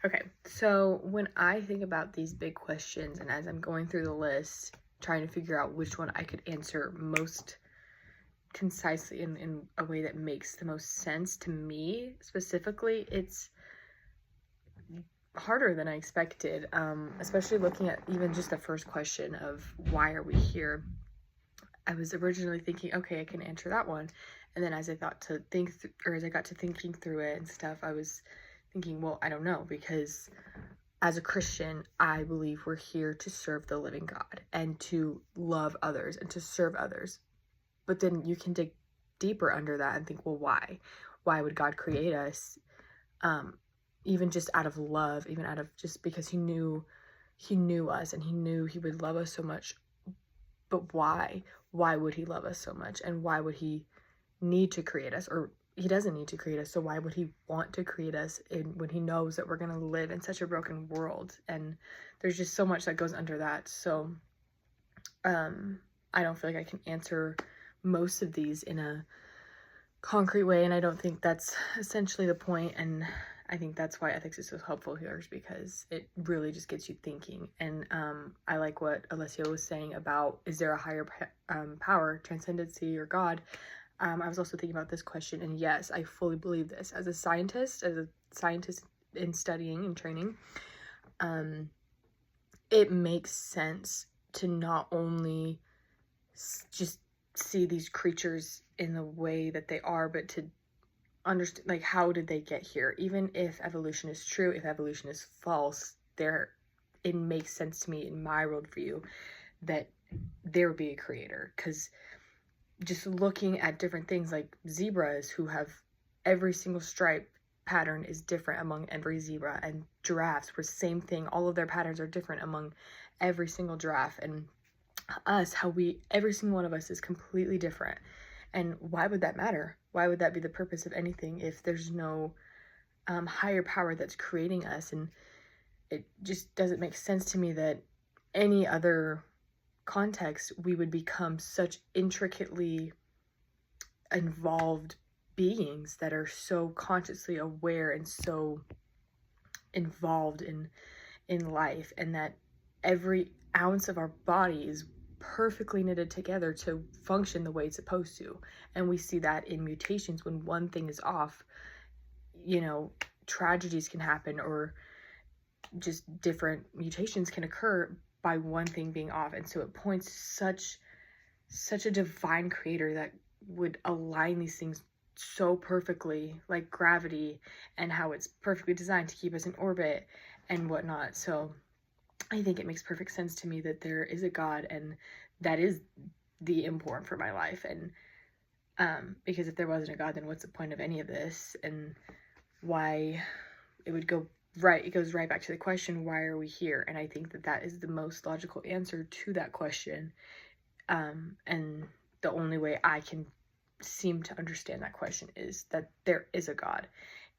Okay, so when I think about these big questions and as I'm going through the list, trying to figure out which one I could answer most concisely in a way that makes the most sense to me specifically, it's harder than I expected, especially looking at even just the first question of why are we here. I was originally thinking, okay, I can answer that one. And then as I thought to think, or as I got to thinking through it and stuff, I was thinking, well, I don't know, because as a Christian, I believe we're here to serve the living God and to love others and to serve others. But then you can dig deeper under that and think, well, why? Why would God create us? Even just out of love, even out of just because he knew us and he knew he would love us so much. But why would he love us so much, and why would he need to create us? Or he doesn't need to create us, so why would he want to create us when he knows that we're going to live in such a broken world? And there's just so much that goes under that. So I don't feel like I can answer most of these in a concrete way, and I don't think that's essentially the point. And I think that's why ethics is so helpful here, is because it really just gets you thinking. And I like what Alessio was saying about, is there a higher power, transcendency, or God? I was also thinking about this question, and yes, I fully believe this. As a scientist in studying and training, it makes sense to not only just see these creatures in the way that they are, but to understand, like, how did they get here? Even if evolution is true, if evolution is false, it makes sense to me in my worldview that there would be a creator. Because just looking at different things like zebras, who have every single stripe pattern is different among every zebra, and giraffes were same thing, all of their patterns are different among every single giraffe. And us, how every single one of us is completely different. And why would that matter? Why would that be the purpose of anything if there's no higher power that's creating us? And it just doesn't make sense to me that any other context we would become such intricately involved beings that are so consciously aware and so involved in life, and that every ounce of our body is perfectly knitted together to function the way it's supposed to. And we see that in mutations. When one thing is off, tragedies can happen, or just different mutations can occur by one thing being off. And so it points to such a divine creator that would align these things so perfectly, like gravity, and how it's perfectly designed to keep us in orbit and whatnot. So I think it makes perfect sense to me that there is a God, and that is the import for my life. And because if there wasn't a God, then what's the point of any of this? And why it goes right back to the question, why are we here? And I think that is the most logical answer to that question. And the only way I can seem to understand that question is that there is a God,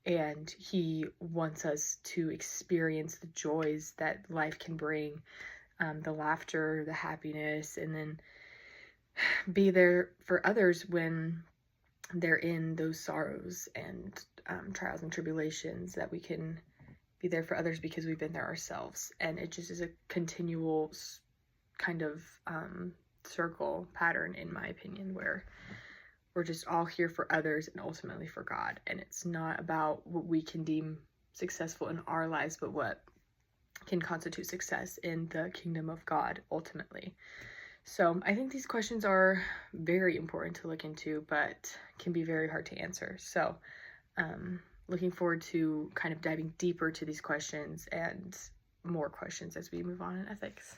and he wants us to experience the joys that life can bring, the laughter, the happiness, and then be there for others when they're in those sorrows and trials and tribulations, that we can be there for others because we've been there ourselves. And it just is a continual kind of circle pattern, in my opinion, where we're just all here for others and ultimately for God. And it's not about what we can deem successful in our lives, but what can constitute success in the kingdom of God ultimately. So I think these questions are very important to look into, but can be very hard to answer. So looking forward to kind of diving deeper to these questions and more questions as we move on in ethics.